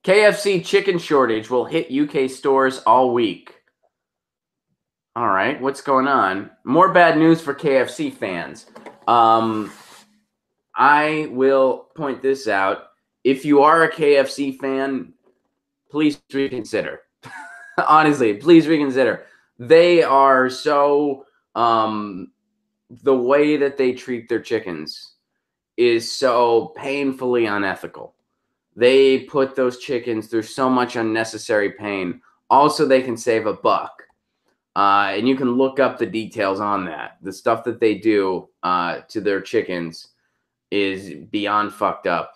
KFC chicken shortage will hit UK stores all week. All right, what's going on? More bad news for KFC fans. I will point this out. If you are a KFC fan, please reconsider. Honestly, please reconsider. They are so the way that they treat their chickens is so painfully unethical. They put those chickens through so much unnecessary pain. Also, they can save a buck. And you can look up the details on that. The stuff that they do to their chickens is beyond fucked up.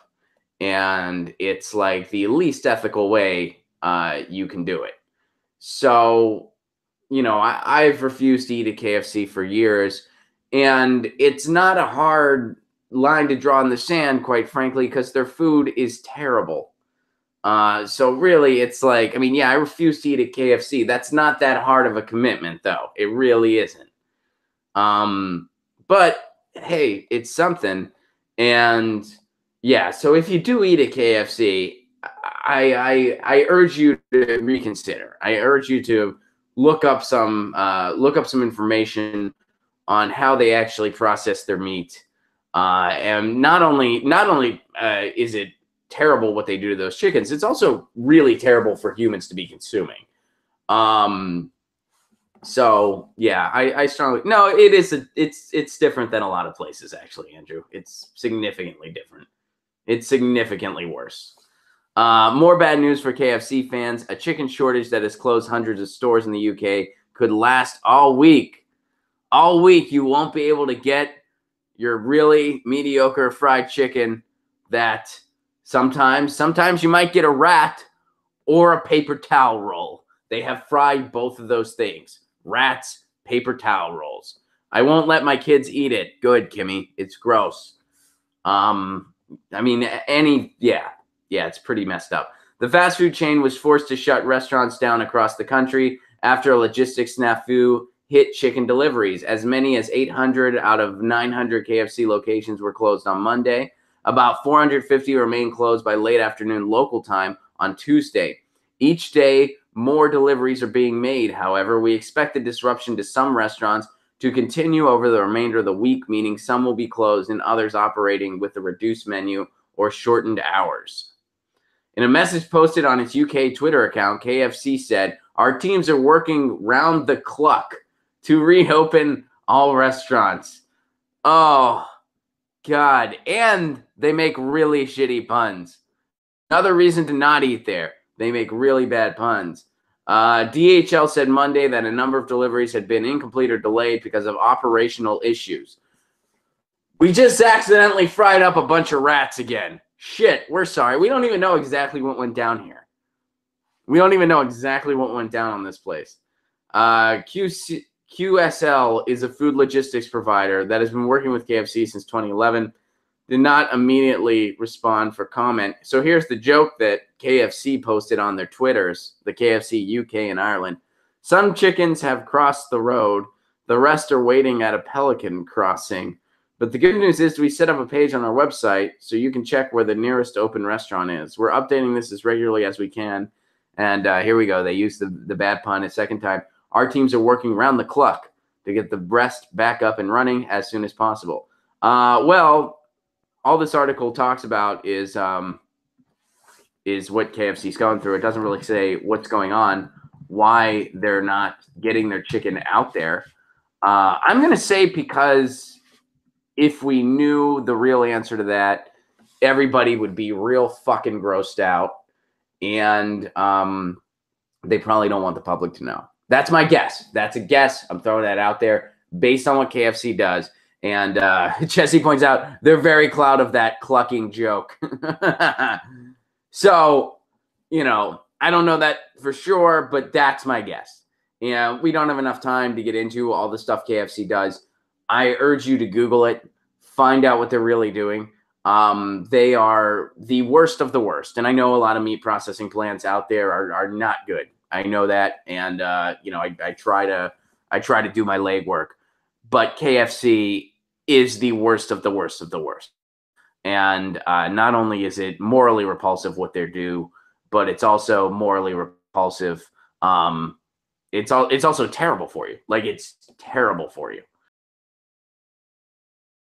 And it's like the least ethical way you can do it. So, you know, I've refused to eat at KFC for years. And it's not a hard line to draw in the sand, quite frankly, because their food is terrible. So really, it's like, I mean, yeah, I refuse to eat at KFC. That's not that hard of a commitment, though. It really isn't. But hey, it's something. And yeah, so if you do eat at KFC, I urge you to reconsider. I urge you to look up some information on how they actually process their meat. And not only is it terrible what they do to those chickens, it's also really terrible for humans to be consuming. So yeah, I strongly, no, it's different than a lot of places, actually, Andrew. It's significantly different. It's significantly worse. More bad news for KFC fans. A chicken shortage that has closed hundreds of stores in the UK could last all week. All week, you won't be able to get your really mediocre fried chicken that sometimes you might get a rat or a paper towel roll. They have fried both of those things. Rats, paper towel rolls. I won't let my kids eat it. Good, Kimmy. It's gross. I mean, yeah, it's pretty messed up. The fast food chain was forced to shut restaurants down across the country after a logistics snafu hit chicken deliveries. As many as 800 out of 900 KFC locations were closed on Monday. About 450 remain closed by late afternoon local time on Tuesday. Each day, more deliveries are being made. However, we expect the disruption to some restaurants to continue over the remainder of the week, meaning some will be closed and others operating with a reduced menu or shortened hours. In a message posted on its UK Twitter account, KFC said, "Our teams are working round the clock to reopen all restaurants." Oh, God. And they make really shitty puns. Another reason to not eat there. They make really bad puns. DHL said Monday that a number of deliveries had been incomplete or delayed because of operational issues. We just accidentally fried up a bunch of rats again. Shit, we're sorry. We don't even know exactly what went down here. We don't even know exactly what went down on this place. QSL is a food logistics provider that has been working with KFC since 2011. Did not immediately respond for comment. So here's the joke that KFC posted on their Twitters, the KFC UK and Ireland. Some chickens have crossed the road. The rest are waiting at a pelican crossing. But the good news is we set up a page on our website so you can check where the nearest open restaurant is. We're updating this as regularly as we can. And here we go. They used the bad pun a second time. Our teams are working round the clock to get the breast back up and running as soon as possible. Well, all this article talks about is what KFC's going through. It doesn't really say what's going on, why they're not getting their chicken out there. I'm going to say because if we knew the real answer to that, everybody would be real fucking grossed out. And they probably don't want the public to know. That's my guess. That's a guess. I'm throwing that out there based on what KFC does. And Jesse points out they're very proud of that clucking joke. So, you know, I don't know that for sure, but that's my guess. Yeah, we don't have enough time to get into all the stuff KFC does. I urge you to Google it, find out what they're really doing. They are the worst of the worst. And I know a lot of meat processing plants out there are not good. I know that. And, you know, I try to do my legwork. But KFC is the worst of the worst of the worst. And not only is it morally repulsive what they do, but it's also morally repulsive. It's also terrible for you. Like, it's terrible for you.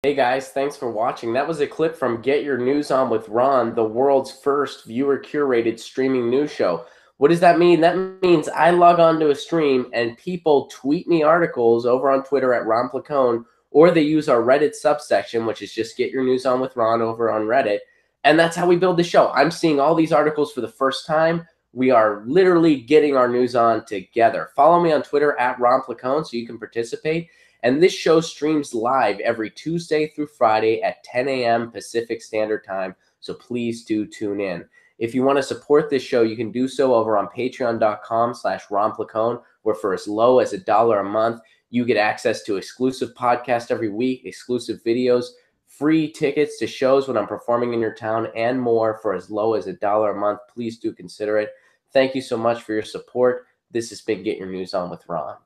Hey guys, thanks for watching. That was a clip from Get Your News On with Ron, the world's first viewer-curated streaming news show. What does that mean? That means I log on to a stream and people tweet me articles over on Twitter at Ron Placone, or they use our Reddit subsection, which is just Get Your News On with Ron over on Reddit. And that's how we build the show. I'm seeing all these articles for the first time. We are literally getting our news on together. Follow me on Twitter at Ron Placone so you can participate. And this show streams live every Tuesday through Friday at 10 a.m. Pacific Standard Time. So please do tune in. If you want to support this show, you can do so over on patreon.com/Ron Placone, where for as low as $1 a month, you get access to exclusive podcasts every week, exclusive videos, free tickets to shows when I'm performing in your town, and more for as low as $1 a month. Please do consider it. Thank you so much for your support. This has been Get Your News On with Ron.